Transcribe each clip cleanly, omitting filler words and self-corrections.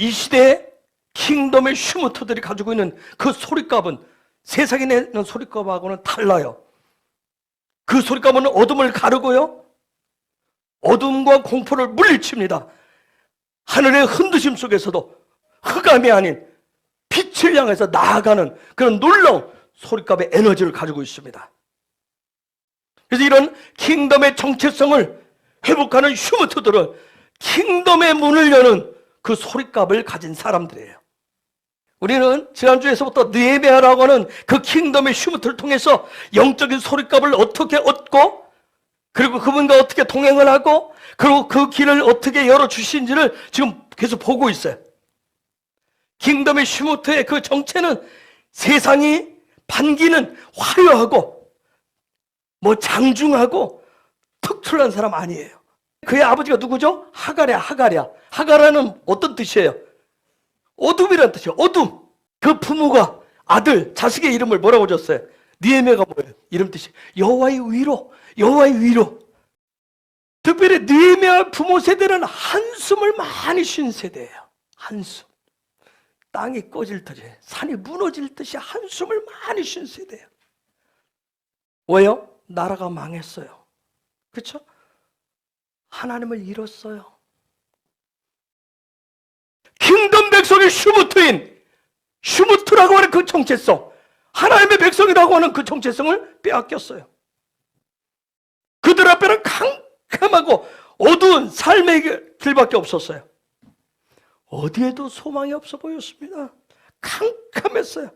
이 시대에 킹덤의 슈무트들이 가지고 있는 그 소리값은 세상에 내는 소리값하고는 달라요. 그 소리값은 어둠을 가르고요, 어둠과 공포를 물리칩니다. 하늘의 흔드심 속에서도 흑암이 아닌 빛을 향해서 나아가는 그런 놀라운 소리값의 에너지를 가지고 있습니다. 그래서 이런 킹덤의 정체성을 회복하는 슈무트들은 킹덤의 문을 여는 그 소리값을 가진 사람들이에요. 우리는 지난주에서부터 느헤미야라고 하는 그 킹덤의 슈무트를 통해서 영적인 소리값을 어떻게 얻고, 그리고 그분과 어떻게 동행을 하고, 그리고 그 길을 어떻게 열어주신지를 지금 계속 보고 있어요. 킹덤의 슈무트의 그 정체는 세상이 반기는 화려하고 장중하고 특출난 사람 아니에요. 그의 아버지가 누구죠? 하갈이야. 하갈야는 어떤 뜻이에요? 어둠이라는 뜻이에요. 어둠. 그 부모가 아들, 자식의 이름을 뭐라고 줬어요? 느헤미야가 뭐예요? 이름 뜻이 여호와의 위로. 여호와의 위로. 특별히 느헤미야 부모 세대는 한숨을 많이 쉰 세대예요. 한숨. 땅이 꺼질 듯이, 산이 무너질 듯이 한숨을 많이 쉰 세대예요. 왜요? 나라가 망했어요. 그렇죠? 하나님을 잃었어요. 킹덤 백성의 슈무트라고 하는 그 정체성, 하나님의 백성이라고 하는 그 정체성을 빼앗겼어요. 그들 앞에는 캄캄하고 어두운 삶의 길밖에 없었어요. 어디에도 소망이 없어 보였습니다. 캄캄했어요.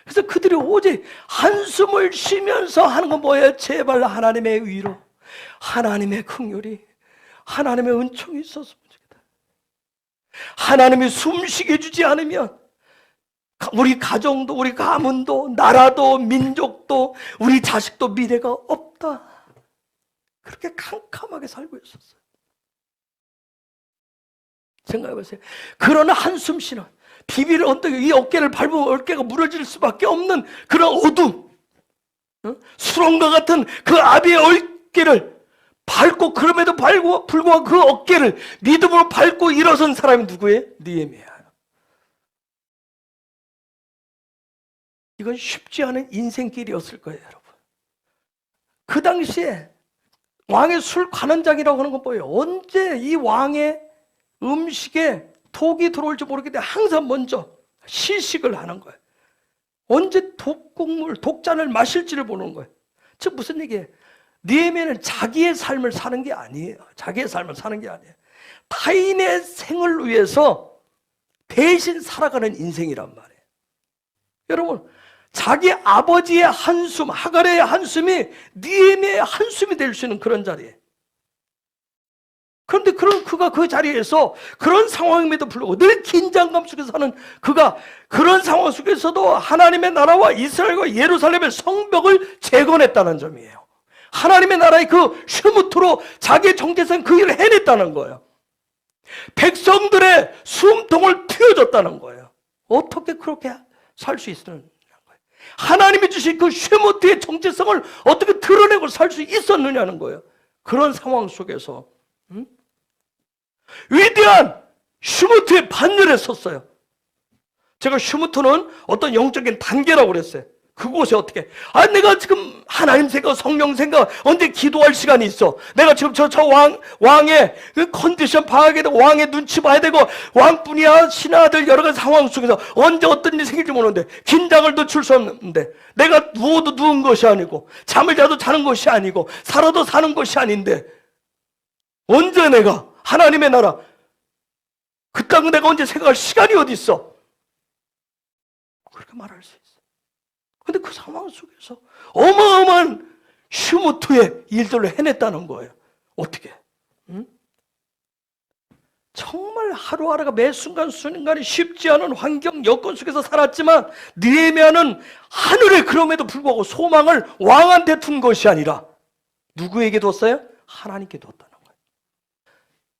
그래서 그들이 오직 한숨을 쉬면서 하는 건 뭐예요? 제발 하나님의 위로, 하나님의 긍휼이, 하나님의 은총이 있었으면 좋겠다. 하나님이 숨쉬게 해주지 않으면 우리 가정도, 우리 가문도, 나라도, 민족도, 우리 자식도 미래가 없다. 그렇게 캄캄하게 살고 있었어요. 생각해보세요. 그러나 한숨 쉬는, 비빌 언덕에 이 어깨를 밟으면 어깨가 무너질 수밖에 없는 그런 어둠, 수렁과 같은 그 아비의 어깨를 밟고, 그럼에도 불구하고 그 어깨를 믿음으로 밟고 일어선 사람이 누구예요? 느헤미야. 이건 쉽지 않은 인생길이었을 거예요, 여러분. 그 당시에 왕의 술 관원장이라고 하는 건 뭐예요? 언제 이 왕의 음식에 독이 들어올지 모르기 때문에 항상 먼저 시식을 하는 거예요. 언제 독국물, 독잔을 마실지를 보는 거예요. 즉 무슨 얘기예요? 느헤미야는 자기의 삶을 사는 게 아니에요. 자기의 삶을 사는 게 아니에요. 타인의 생을 위해서 대신 살아가는 인생이란 말이에요. 여러분, 자기 아버지의 한숨, 하갈의 한숨이 느헤미야의 한숨이 될 수 있는 그런 자리예요. 그런데 그가 그 자리에서 그런 상황임에도 불구하고 늘 긴장감 속에서 사는 그가 그런 상황 속에서도 하나님의 나라와 이스라엘과 예루살렘의 성벽을 재건했다는 점이에요. 하나님의 나라의 그 슈무트로 자기의 정체성 그 일을 해냈다는 거예요. 백성들의 숨통을 트여줬다는 거예요. 어떻게 그렇게 살 수 있었느냐. 하나님이 주신 그 슈무트의 정체성을 어떻게 드러내고 살 수 있었느냐는 거예요. 그런 상황 속에서 위대한 슈무트의 반열에 섰어요. 제가 슈무트는 어떤 영적인 단계라고 그랬어요. 그곳에 어떻게 내가 지금 하나님 생각, 성령 생각, 언제 기도할 시간이 있어. 내가 지금 왕의 그 컨디션 봐야 되고, 왕의 눈치 봐야 되고, 왕뿐이야 신하들 여러 가지 상황 속에서 언제 어떤 일이 생길지 모르는데 긴장을 늦출 수 없는데, 내가 누워도 누운 것이 아니고 잠을 자도 자는 것이 아니고 살아도 사는 것이 아닌데, 언제 내가 하나님의 나라 그 땅 내가 언제 생각할 시간이 어디 있어? 그렇게 말할 수 있어. 근데 그 상황 속에서 어마어마한 슈무트의 일들을 해냈다는 거예요. 어떻게? 정말 하루하루가 매 순간순간이 쉽지 않은 환경, 여건 속에서 살았지만 느헤미야는 하늘에 그럼에도 불구하고 소망을 왕한테 둔 것이 아니라 누구에게 뒀어요? 하나님께 뒀다는 거예요.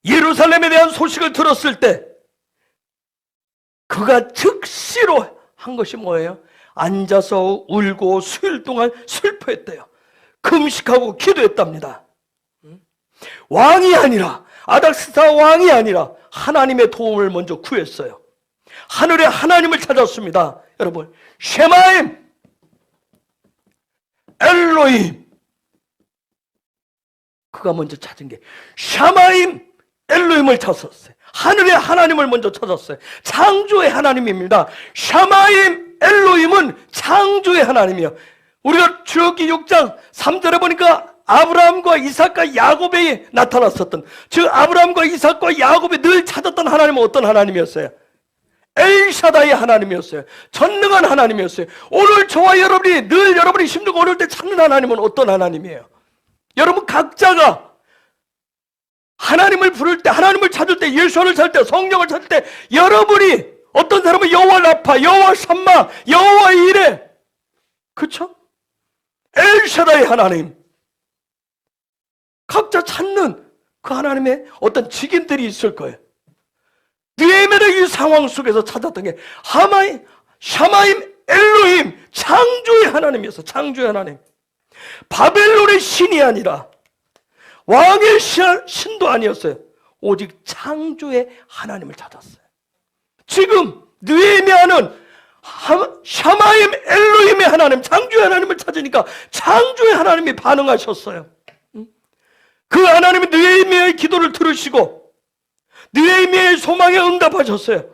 예루살렘에 대한 소식을 들었을 때 그가 즉시로 한 것이 뭐예요? 앉아서 울고 수일 동안 슬퍼했대요. 금식하고 기도했답니다. 왕이 아니라, 아닥스타 왕이 아니라 하나님의 도움을 먼저 구했어요. 하늘의 하나님을 찾았습니다. 여러분, 쉐마임 엘로힘, 그가 먼저 찾은 게 샤마임 엘로힘을 찾았어요. 하늘의 하나님을 먼저 찾았어요. 창조의 하나님입니다. 샤마임 엘로힘은 창조의 하나님이에요. 우리가 출애굽기 6장 3절에 보니까 아브라함과 이삭과 야곱에 나타났었던, 즉 아브라함과 이삭과 야곱이 늘 찾았던 하나님은 어떤 하나님이었어요? 엘샤다의 하나님이었어요. 전능한 하나님이었어요. 오늘 저와 여러분이 늘 여러분이 힘들고 어려울 때 찾는 하나님은 어떤 하나님이에요? 여러분 각자가 하나님을 부를 때, 하나님을 찾을 때, 예수를 찾을 때, 성령을 찾을 때, 여러분이 어떤 사람은 여호와 라파, 여호와 샴마, 여호와 이레, 그쵸? 엘샤다의 하나님, 각자 찾는 그 하나님의 어떤 직인들이 있을 거예요. 느헤미야의 이 상황 속에서 찾았던 게 샤마임 엘로힘, 창조의 하나님이었어. 창조의 하나님. 바벨론의 신이 아니라 왕의 신도 아니었어요. 오직 창조의 하나님을 찾았어요. 지금 느헤미야는 샤마임 엘로힘의 하나님, 창조의 하나님을 찾으니까 창조의 하나님이 반응하셨어요. 그 하나님이 느헤미야의 기도를 들으시고 느헤미야의 소망에 응답하셨어요.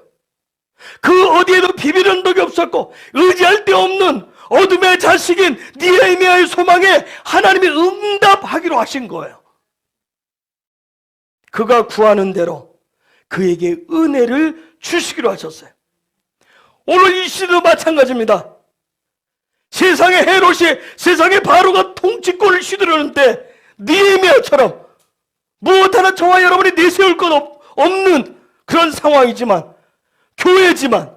그 어디에도 비비는 적이 없었고 의지할 데 없는 어둠의 자식인 느헤미야의 소망에 하나님이 응답하기로 하신 거예요. 그가 구하는 대로 그에게 은혜를 주시기로 하셨어요. 오늘 이 시대도 마찬가지입니다. 세상의 헤롯이, 세상의 바로가 통치권을 휘두르는데 느헤미야처럼 무엇 하나 저와 여러분이 내세울 것 없는 그런 상황이지만, 교회지만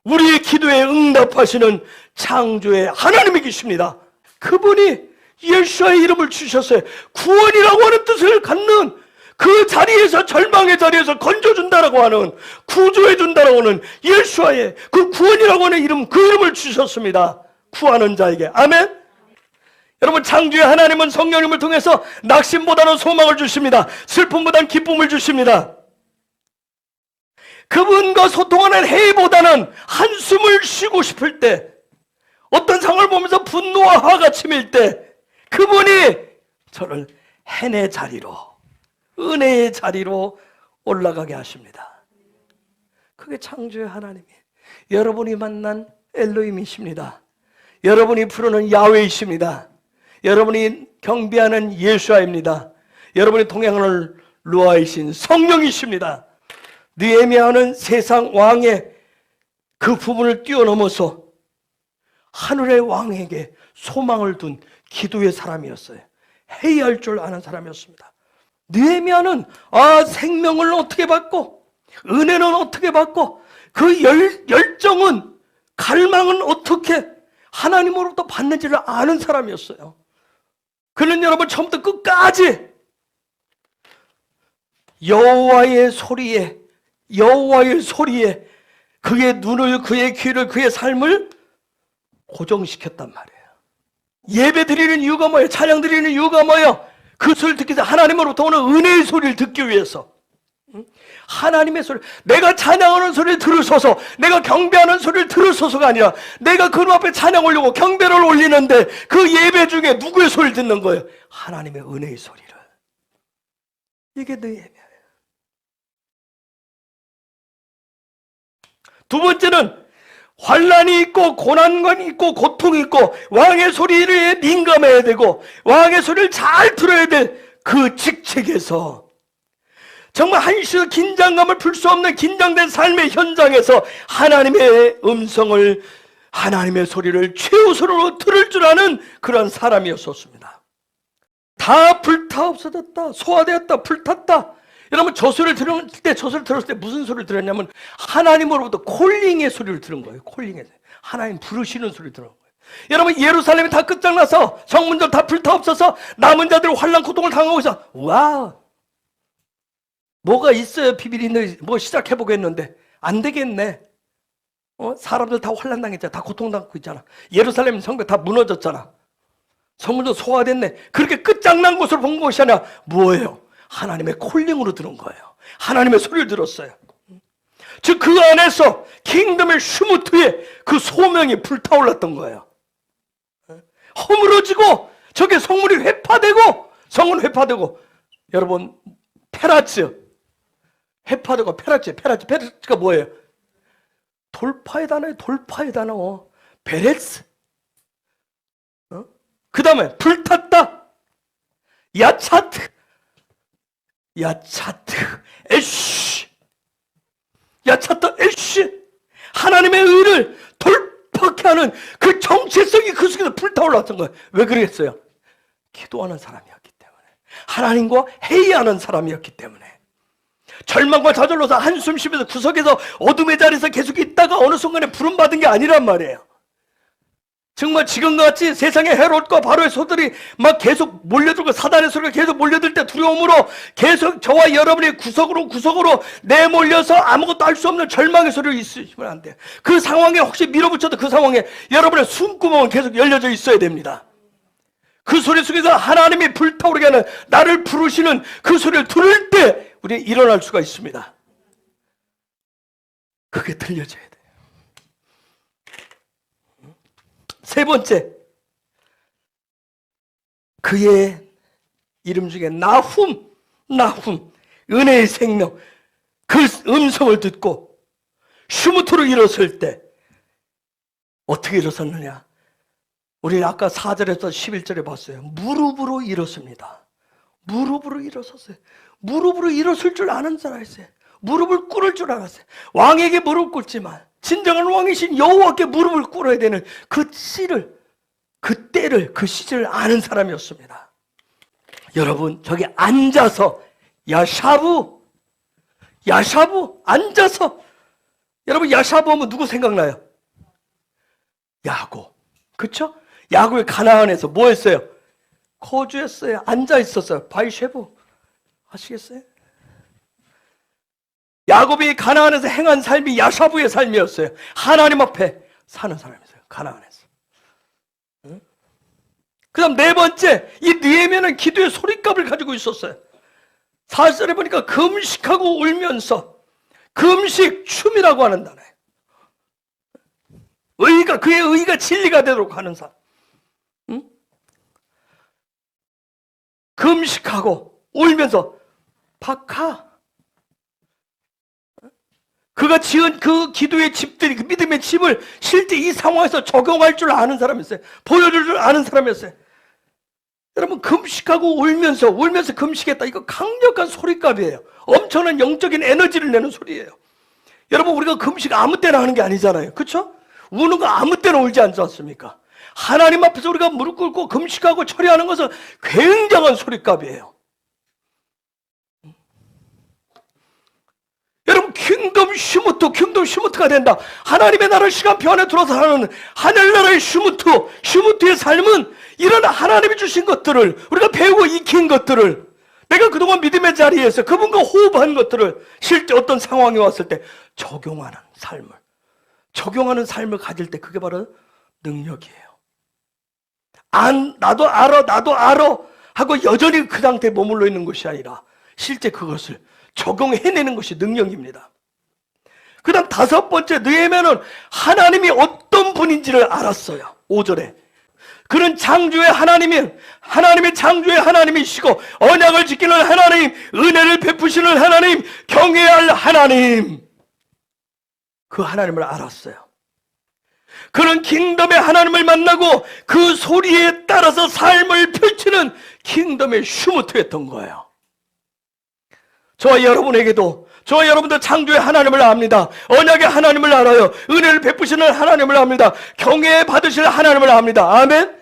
우리의 기도에 응답하시는 창조의 하나님이 계십니다. 그분이 예수와의 이름을 주셨어요. 구원이라고 하는 뜻을 갖는 그 자리에서, 절망의 자리에서 건져준다라고 하는, 구조해준다라고 하는 예수와의 그 구원이라고 하는 이름, 그 이름을 주셨습니다. 구하는 자에게. 아멘. 여러분, 창조의 하나님은 성령님을 통해서 낙심보다는 소망을 주십니다. 슬픔보다는 기쁨을 주십니다. 그분과 소통하는 회의보다는 한숨을 쉬고 싶을 때, 어떤 상황을 보면서 분노와 화가 치밀 때 그분이 저를 해내 자리로, 은혜의 자리로 올라가게 하십니다. 그게 창조의 하나님이에요. 여러분이 만난 엘로힘이십니다. 여러분이 부르는 야훼이십니다. 여러분이 경배하는 예수아입니다. 여러분이 동행하는 루아이신 성령이십니다. 느헤미야는 세상 왕의 그 부분을 뛰어넘어서 하늘의 왕에게 소망을 둔 기도의 사람이었어요. 회의할 줄 아는 사람이었습니다. 느헤미야는 생명을 어떻게 받고 은혜는 어떻게 받고 그 열정은, 갈망은 어떻게 하나님으로부터 받는지를 아는 사람이었어요. 그는 여러분 처음부터 끝까지 여호와의 소리에 그의 눈을, 그의 귀를, 그의 삶을 고정시켰단 말이에요. 예배 드리는 이유가 뭐예요? 찬양 드리는 이유가 뭐예요? 그 소리를 듣기 위해서, 하나님으로부터 오는 은혜의 소리를 듣기 위해서. 하나님의 소리, 내가 찬양하는 소리를 들으소서, 내가 경배하는 소리를 들으소서가 아니라 내가 그놈 앞에 찬양 올리고 경배를 올리는데 그 예배 중에 누구의 소리를 듣는 거예요? 하나님의 은혜의 소리를. 이게 느헤미야예요. 두 번째는 환난이 있고 고난이 있고 고통이 있고 왕의 소리에 민감해야 되고 왕의 소리를 잘 들어야 될 그 직책에서, 정말 한시도 긴장감을 풀 수 없는 긴장된 삶의 현장에서 하나님의 음성을, 하나님의 소리를 최우선으로 들을 줄 아는 그런 사람이었었습니다. 다 불타 없어졌다, 소화되었다, 불탔다. 여러분, 저 소리를 들을 때 무슨 소리를 들었냐면 하나님으로부터 콜링의 소리를 들은 거예요. 콜링의 소리. 하나님 부르시는 소리를 들은 거예요. 여러분, 예루살렘이 다 끝장나서 성문들 다 불타 없어서 남은 자들이 환난 고통을 당하고 있어. 와우, 뭐가 있어요? 비밀이 뭐 시작해보겠는데 안 되겠네. 사람들 다 환난 당했잖아. 다 고통당하고 있잖아. 예루살렘 성벽 다 무너졌잖아. 성문도 소화됐네. 그렇게 끝장난 곳으로 본 것이 아니라 뭐예요? 하나님의 콜링으로 들은 거예요. 하나님의 소리를 들었어요. 즉 그 안에서 킹덤의 슈무트에 그 소명이 불타올랐던 거예요. 허물어지고 저게 성문이 회파되고, 성문 회파되고, 여러분 페라츠 회파되고, 페라츠가 뭐예요? 돌파의 단어예요. 돌파의 단어. 베레스. 그 다음에 불탔다. 야차트, 에쉬, 야차트, 에쉬. 하나님의 의를 돌파케 하는 그 정체성이 그 속에서 불타올랐던 거예요. 왜 그러겠어요? 기도하는 사람이었기 때문에, 하나님과 회의하는 사람이었기 때문에. 절망과 좌절로서 한숨 쉬면서 구석에서 어둠의 자리에서 계속 있다가 어느 순간에 부름받은 게 아니란 말이에요. 정말 지금과 같이 세상의 헤롯과 바로의 소들이 막 계속 몰려들고, 사단의 소리가 계속 몰려들 때 두려움으로 계속 저와 여러분이 구석으로 내몰려서 아무것도 할 수 없는 절망의 소리를 있으시면 안 돼요. 그 상황에 혹시 밀어붙여도 그 상황에 여러분의 숨구멍은 계속 열려져 있어야 됩니다. 그 소리 속에서 하나님이 불타오르게 하는, 나를 부르시는 그 소리를 들을 때 우리는 일어날 수가 있습니다. 그게 들려져야 돼요. 세 번째, 그의 이름 중에 나훔, 은혜의 생명, 그 음성을 듣고 슈무트로 일어설 때 어떻게 일어섰느냐? 우리 아까 4절에서 11절에 봤어요. 무릎으로 일어섭니다. 무릎으로 일어섰어요. 무릎으로 일어설 줄 아는 사람이었어요. 무릎을 꿇을 줄 알았어요. 왕에게 무릎 꿇지만 진정한 왕이신 여호와께 무릎을 꿇어야 되는 그 씨를, 그 때를, 그 시절을 아는 사람이었습니다. 여러분, 저기 앉아서 야샤부 앉아서, 여러분 야샤부 하면 누구 생각나요? 야곱. 그쵸? 야곱이 가나안에서 뭐 했어요? 거주했어요. 앉아 있었어요. 바이쉐부 아시겠어요? 야곱이 가나안에서 행한 삶이 야샤부의 삶이었어요. 하나님 앞에 사는 사람이었어요. 가나안에서. 그 다음 네 번째, 이 느헤미야는 기도의 소리값을 가지고 있었어요. 4절에 보니까 금식하고 울면서, 금식, 춤이라고 하는 단어예요. 그의 의가 진리가 되도록 하는 사람. 금식하고 울면서 박하. 그가 지은 그 기도의 집들이, 그 믿음의 집을 실제 이 상황에서 적용할 줄 아는 사람이었어요. 보여줄 줄 아는 사람이었어요. 여러분, 금식하고 울면서 금식했다. 이거 강력한 소리값이에요. 엄청난 영적인 에너지를 내는 소리예요. 여러분, 우리가 금식 아무 때나 하는 게 아니잖아요. 그렇죠? 우는 거 아무 때나 울지 않지 않습니까? 하나님 앞에서 우리가 무릎 꿇고 금식하고 처리하는 것은 굉장한 소리값이에요. 여러분, 킹덤 슈무트가 된다. 하나님의 나라를 시간표 안에 들어서 하는 하늘나라의 슈무트의 삶은 이런 하나님이 주신 것들을, 우리가 배우고 익힌 것들을, 내가 그동안 믿음의 자리에서 그분과 호흡한 것들을 실제 어떤 상황이 왔을 때 적용하는 삶을 가질 때, 그게 바로 능력이에요. 나도 알아 하고 여전히 그 상태에 머물러 있는 것이 아니라 실제 그것을 적용해내는 것이 능력입니다. 그 다음 다섯 번째, 느헤미야는 하나님이 어떤 분인지를 알았어요. 5절에 그는 창조의 하나님의 창조의 하나님이시고 언약을 지키는 하나님, 은혜를 베푸시는 하나님, 경외해야 할 하나님, 그 하나님을 알았어요. 그는 킹덤의 하나님을 만나고 그 소리에 따라서 삶을 펼치는 킹덤의 슈무트였던 거예요. 저와 여러분도 창조의 하나님을 압니다. 언약의 하나님을 알아요. 은혜를 베푸시는 하나님을 압니다. 경외 받으실 하나님을 압니다. 아멘.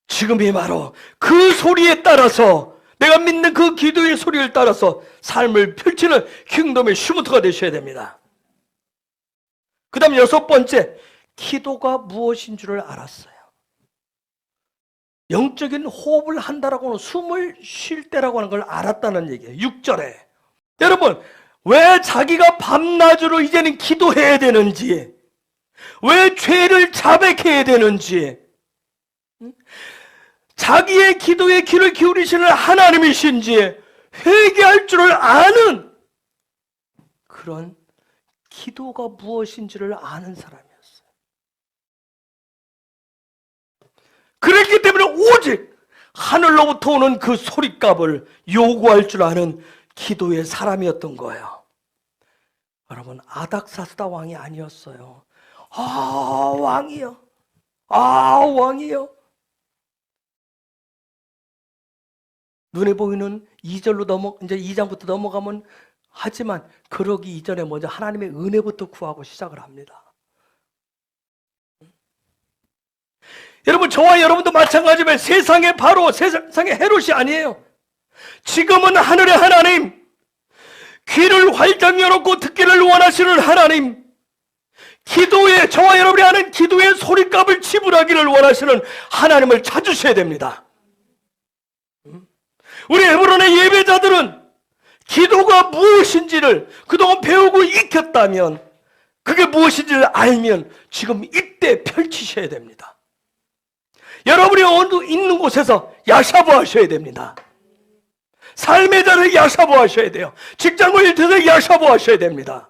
지금이 바로 그 소리에 따라서, 내가 믿는 그 기도의 소리를 따라서 삶을 펼치는 킹덤의 슈무트가 되셔야 됩니다. 그 다음 여섯 번째, 기도가 무엇인 줄을 알았어요. 영적인 호흡을 한다라고 하는, 숨을 쉴 때라고 하는 걸 알았다는 얘기예요. 6절에. 여러분, 왜 자기가 밤낮으로 이제는 기도해야 되는지, 왜 죄를 자백해야 되는지, 자기의 기도에 귀를 기울이시는 하나님이신지 회개할 줄을 아는 그런 기도가 무엇인지를 아는 사람이었어요. 그랬기 때문에 오직 하늘로부터 오는 그 소리값을 요구할 줄 아는 기도의 사람이었던 거예요. 여러분, 아닥사스다 왕이 아니었어요. 왕이요. 왕이요. 눈에 보이는 2절로 이제 2장부터 넘어가면 하지만 그러기 이전에 먼저 하나님의 은혜부터 구하고 시작을 합니다. 여러분, 저와 여러분도 마찬가지면 세상의 바로, 세상의 헤롯이 아니에요. 지금은 하늘의 하나님, 귀를 활짝 열어놓고 듣기를 원하시는 하나님, 기도에, 저와 여러분이 하는 기도의 소리값을 지불하기를 원하시는 하나님을 찾으셔야 됩니다. 우리 헤브론의 예배자들은 기도가 무엇인지를 그동안 배우고 익혔다면, 그게 무엇인지를 알면 지금 이때 펼치셔야 됩니다. 여러분이 있는 곳에서 야샤보 하셔야 됩니다. 삶의 자리에 야샤보 하셔야 돼요. 직장과 일터에서 야샤보 하셔야 됩니다.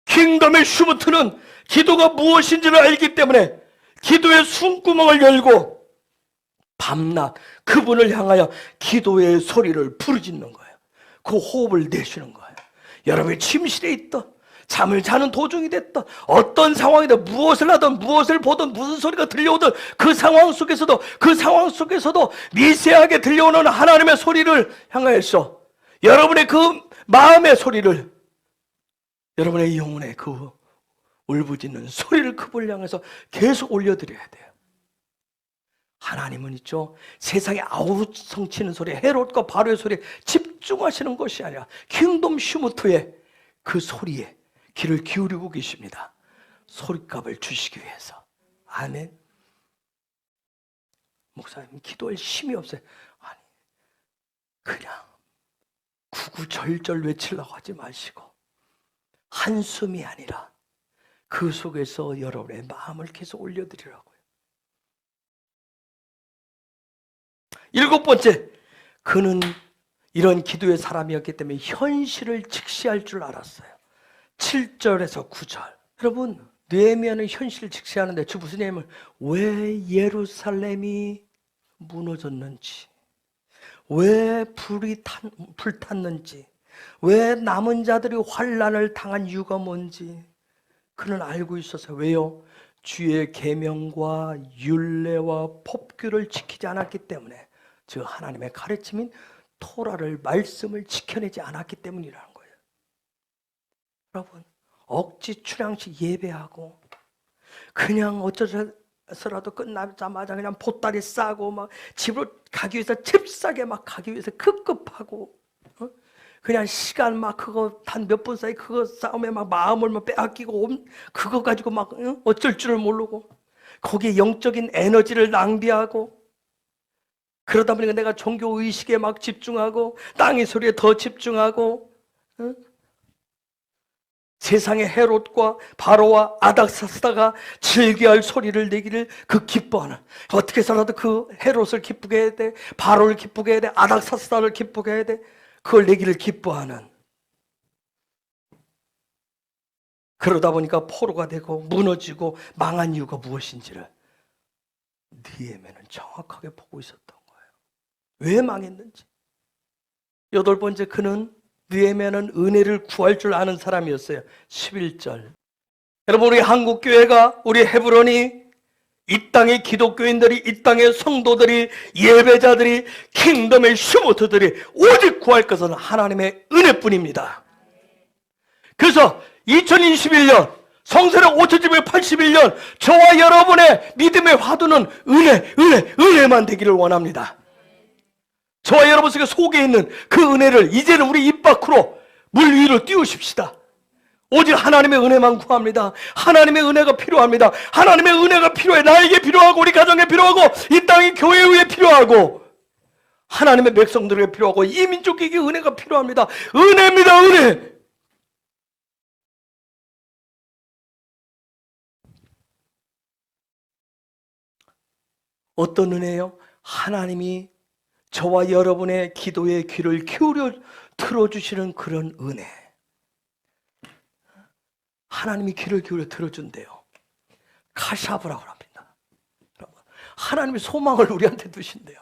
킹덤의 슈무트는 기도가 무엇인지를 알기 때문에 기도의 숨구멍을 열고 밤낮 그분을 향하여 기도의 소리를 부르짖는 거예요. 그 호흡을 내쉬는 거예요. 여러분이 침실에 있던, 잠을 자는 도중이 됐던, 어떤 상황이든 무엇을 하든 무엇을 보든 무슨 소리가 들려오든 그 상황 속에서도 미세하게 들려오는 하나님의 소리를 향하여서 여러분의 그 마음의 소리를, 여러분의 영혼의 그 울부짖는 소리를 그분을 향해서 계속 올려드려야 돼요. 하나님은 있죠, 세상에 아우성치는 소리, 헤롯과 바로의 소리에 집중하시는 것이 아니라 킹덤 슈무트의 그 소리에 귀를 기울이고 계십니다. 소리값을 주시기 위해서. 아멘. 목사님, 기도할 힘이 없어요. 아니, 그냥 구구절절 외치려고 하지 마시고 한숨이 아니라 그 속에서 여러분의 마음을 계속 올려드리라고요. 7번째, 그는 이런 기도의 사람이었기 때문에 현실을 직시할 줄 알았어요. 7절에서 9절. 여러분, 느헤미야는 현실을 직시하는데 주 무슨 얘기냐면, 왜 예루살렘이 무너졌는지, 왜 불탔는지, 왜 남은 자들이 환난을 당한 이유가 뭔지 그는 알고 있어서. 왜요? 주의 계명과 율례와 법규를 지키지 않았기 때문에, 즉 하나님의 가르침인 토라를, 말씀을 지켜내지 않았기 때문이라는 거예요. 여러분, 억지 출향식 예배하고 그냥 어쩌서라도 끝나자마자 그냥 보따리 싸고 막 집으로 가기 위해서 잽싸게 막 가기 위해서 급급하고, 그냥 시간 막 그거 단 몇 분 사이 그거 싸움에 막 마음을 막 빼앗기고 그거 가지고 막 어쩔 줄을 모르고 거기에 영적인 에너지를 낭비하고, 그러다 보니까 내가 종교 의식에 막 집중하고 땅의 소리에 더 집중하고, 세상의 헤롯과 바로와 아닥사스다가 즐겨할 소리를 내기를 그 기뻐하는, 어떻게 해서라도 그 헤롯을 기쁘게 해야 돼, 바로를 기쁘게 해야 돼, 아닥사스다를 기쁘게 해야 돼, 그걸 내기를 기뻐하는, 그러다 보니까 포로가 되고 무너지고 망한 이유가 무엇인지를 느헤미야는 정확하게 보고 있었던 거예요. 왜 망했는지. 8번째, 그는 느헤미야는 은혜를 구할 줄 아는 사람이었어요. 11절. 여러분, 우리 한국교회가, 우리 헤브론이, 이 땅의 기독교인들이, 이 땅의 성도들이, 예배자들이, 킹덤의 슈무트들이 오직 구할 것은 하나님의 은혜뿐입니다. 그래서 2021년 성세력 5781년 저와 여러분의 믿음의 화두는 은혜만 되기를 원합니다. 저와 여러분 속에 있는 그 은혜를 이제는 우리 입 밖으로, 물 위로 띄우십시다. 오직 하나님의 은혜만 구합니다. 하나님의 은혜가 필요합니다. 하나님의 은혜가 필요해. 나에게 필요하고, 우리 가정에 필요하고, 이 땅의 교회에 필요하고, 하나님의 백성들에게 필요하고, 이 민족에게 은혜가 필요합니다. 은혜입니다, 은혜. 어떤 은혜요? 하나님이 저와 여러분의 기도의 귀를 기울여 들어주시는 그런 은혜. 하나님이 귀를 기울여 들어준대요. 카샤브라고 합니다. 하나님의 소망을 우리한테 두신대요.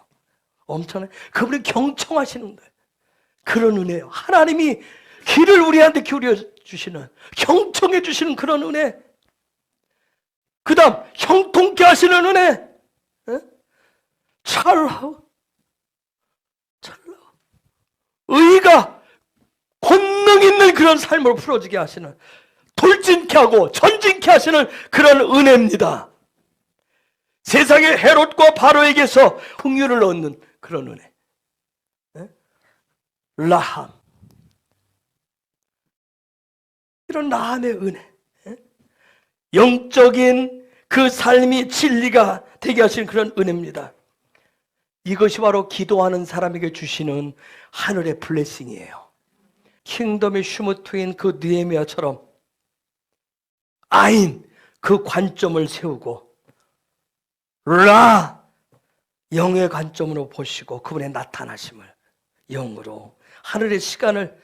엄청나요. 그분이 경청하시는 거예요. 그런 은혜요. 하나님이 귀를 우리한테 기울여 주시는, 경청해 주시는 그런 은혜. 그 다음 형통케 하시는 은혜. 찰나우 의가 권능 있는 그런 삶을 풀어지게 하시는, 돌진케 하고 전진케 하시는 그런 은혜입니다. 세상의 헤롯과 바로에게서 풍요를 얻는 그런 은혜. 라함, 이런 라함의 은혜, 영적인 그 삶이 진리가 되게 하신 그런 은혜입니다. 이것이 바로 기도하는 사람에게 주시는 하늘의 블레싱이에요. 킹덤의 슈무트인 그 느헤미야처럼 아인, 그 관점을 세우고 라, 영의 관점으로 보시고 그분의 나타나심을 영으로 하늘의 시간을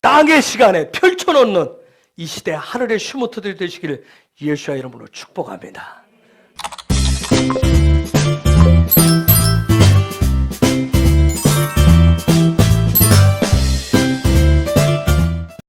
땅의 시간에 펼쳐놓는 이 시대 하늘의 슈무트들이 되시기를 예수의 이름으로 축복합니다.